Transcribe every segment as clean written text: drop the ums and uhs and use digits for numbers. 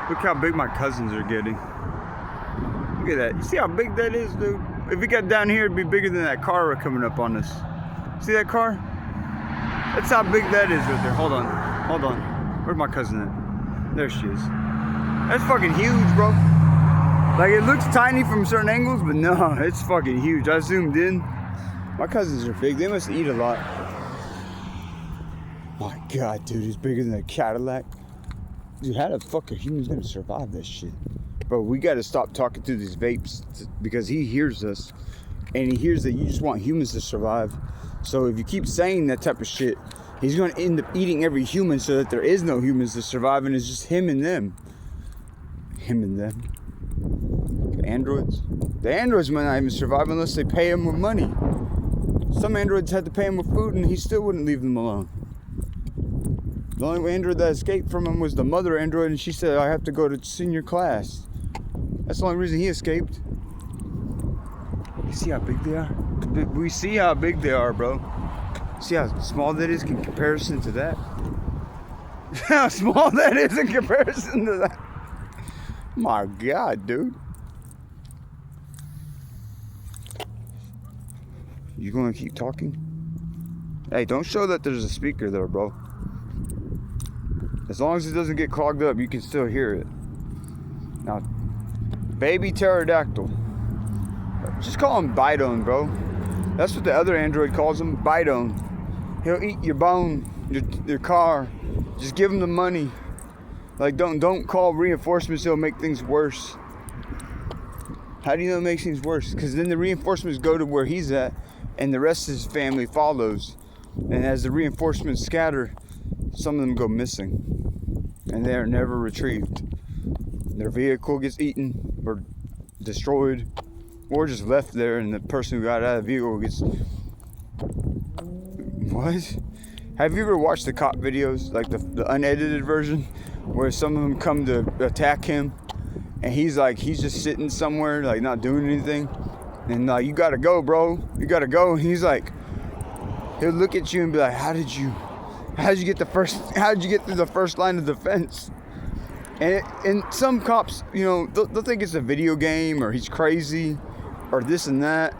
Look how big my cousins are getting. Look at that. You see how big that is, dude? If we got down here, it'd be bigger than that car coming up on us. See that car? That's how big that is right there. Hold on. Hold on. Where's my cousin at? There she is. That's fucking huge, bro. Like, it looks tiny from certain angles, but no, it's fucking huge. I zoomed in. My cousins are big. They must eat a lot. My God, dude, it's bigger than a Cadillac. Dude, how the fuck are humans gonna survive this shit? Bro, we gotta stop talking through these vapes because he hears us. And he hears that you just want humans to survive. So if you keep saying that type of shit, he's gonna end up eating every human so that there is no humans to survive and it's just him and them. Him and them. The androids. The androids might not even survive unless they pay him with money. Some androids had to pay him with food and he still wouldn't leave them alone. The only android that escaped from him was the mother android, and she said, I have to go to senior class. That's the only reason he escaped. You see how big they are? We see how big they are, bro. See how small that is in comparison to that? How small that is in comparison to that? My God, dude. You gonna keep talking? Hey, don't show that there's a speaker there, bro. As long as it doesn't get clogged up, you can still hear it. Now, baby pterodactyl. Just call him Bidone, bro. That's what the other android calls him, Bidone. He'll eat your bone, your car. Just give him the money. Like, don't call reinforcements, it'll make things worse. How do you know it makes things worse? Because then the reinforcements go to where he's at, and the rest of his family follows. And as the reinforcements scatter, some of them go missing. And they are never retrieved. Their vehicle gets eaten or destroyed, or just left there, and the person who got out of the vehicle gets... What? Have you ever watched the cop videos, like the unedited version, where some of them come to attack him, and he's just sitting somewhere, like not doing anything, and like, you gotta go, bro, you gotta go, and he's like, he'll look at you and be like, how did you get through the first line of defense? And some cops, you know, they'll think it's a video game, or he's crazy, or this and that.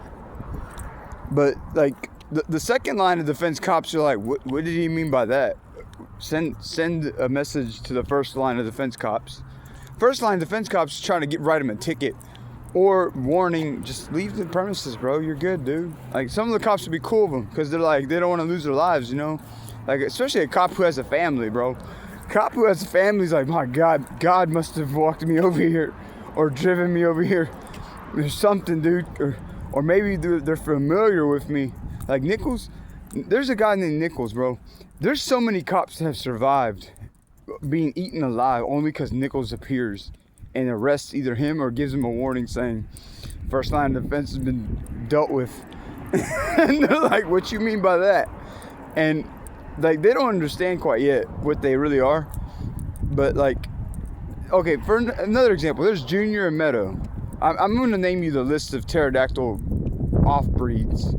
But like the second line of defense cops are like, what did he mean by that? Send a message to the first line of defense cops. First line defense cops trying to write him a ticket or warning, just leave the premises, bro. You're good, dude. Like, some of the cops would be cool with them because they're like, they don't want to lose their lives, you know? Like, especially a cop who has a family, bro. Cop who has a family is like, my God, God must have walked me over here or driven me over here. There's something, dude. Or maybe they're familiar with me. Like Nichols, there's a guy named Nichols, bro. There's so many cops that have survived being eaten alive only because Nichols appears and arrests either him or gives him a warning saying, first line of defense has been dealt with. And they're like, what you mean by that? And like, they don't understand quite yet what they really are. But like, okay, for another example, there's Junior and Meadow. I'm going to name you the list of pterodactyl off-breeds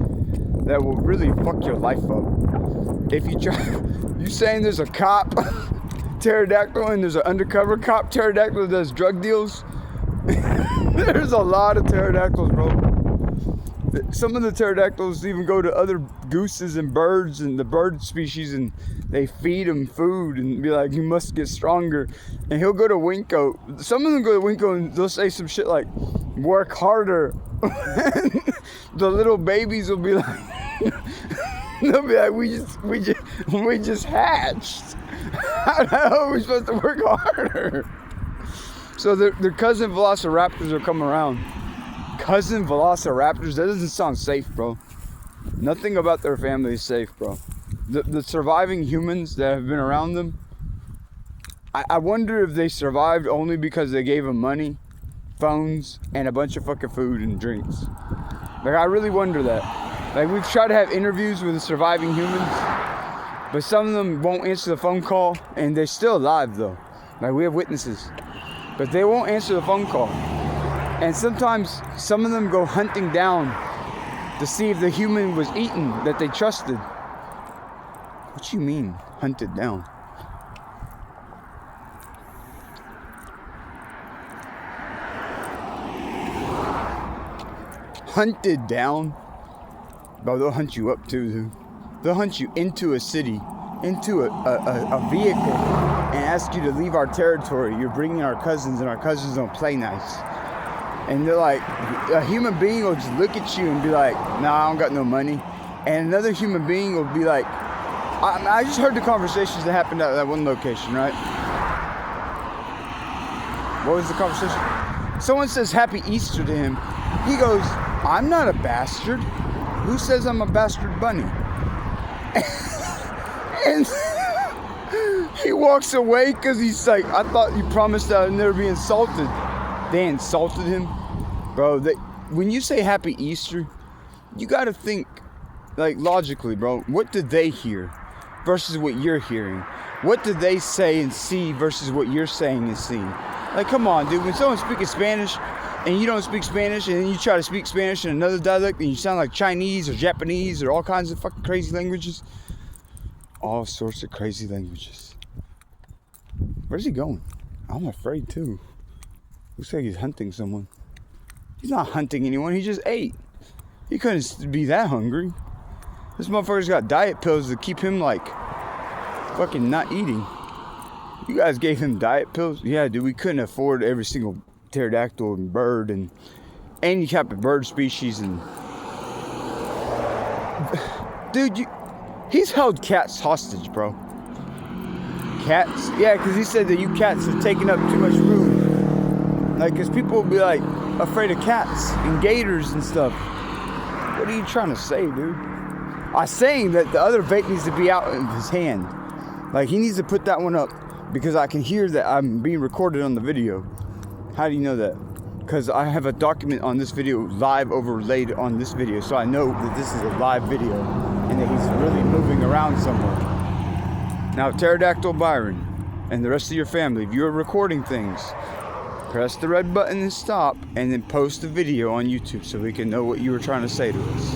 that will really fuck your life up. If you try, you saying there's a cop pterodactyl and there's an undercover cop pterodactyl that does drug deals? There's a lot of pterodactyls, bro. Some of the pterodactyls even go to other gooses and birds and the bird species, and they feed them food and be like, you must get stronger. And he'll go to Winco. Some of them go to Winco and they'll say some shit like, work harder. The little babies will be like, they'll be like, we just hatched. How are we supposed to work harder? So their cousin velociraptors are coming around. Cousin velociraptors, that doesn't sound safe, bro. Nothing about their family is safe, bro. The surviving humans that have been around them, I wonder if they survived only because they gave them money, phones, and a bunch of fucking food and drinks. Like, I really wonder that. Like, we've tried to have interviews with the surviving humans, but some of them won't answer the phone call, and they're still alive, though. Like, we have witnesses, but they won't answer the phone call. And sometimes some of them go hunting down to see if the human was eaten that they trusted. What you mean, hunted down? hunted down, bro, they'll hunt you up too, dude. They'll hunt you into a city, into a vehicle, and ask you to leave our territory. You're bringing our cousins, and our cousins don't play nice. And they're like, a human being will just look at you and be like, nah, I don't got no money. And another human being will be like, I just heard the conversations that happened at that one location, right? What was the conversation? Someone says Happy Easter to him. He goes, I'm not a bastard. Who says I'm a bastard bunny? And he walks away because he's like, I thought you promised that I'd never be insulted. They insulted him. Bro, when you say Happy Easter, you got to think, like, logically, bro. What did they hear versus what you're hearing? What did they say and see versus what you're saying and seeing? Like, come on, dude. When someone's speaking Spanish and you don't speak Spanish, and then you try to speak Spanish in another dialect and you sound like Chinese or Japanese or all kinds of fucking crazy languages. All sorts of crazy languages. Where's he going? I'm afraid too. Looks like he's hunting someone. He's not hunting anyone. He just ate. He couldn't be that hungry. This motherfucker's got diet pills to keep him like fucking not eating. You guys gave him diet pills? Yeah, dude, we couldn't afford every single pterodactyl and bird and you kept a bird species and dude, he's held cats hostage, bro. Cats? Yeah, because he said that you cats have taken up too much room. Like, because people will be like afraid of cats and gators and stuff. What are you trying to say, dude? I'm saying that the other vape needs to be out in his hand. Like, he needs to put that one up because I can hear that I'm being recorded on the video. How do you know that? Because I have a document on this video live overlaid on this video, so I know that this is a live video and that he's really moving around somewhere. Now, Pterodactyl Byron and the rest of your family, if you're recording things, press the red button and stop, and then post the video on YouTube so we can know what you were trying to say to us.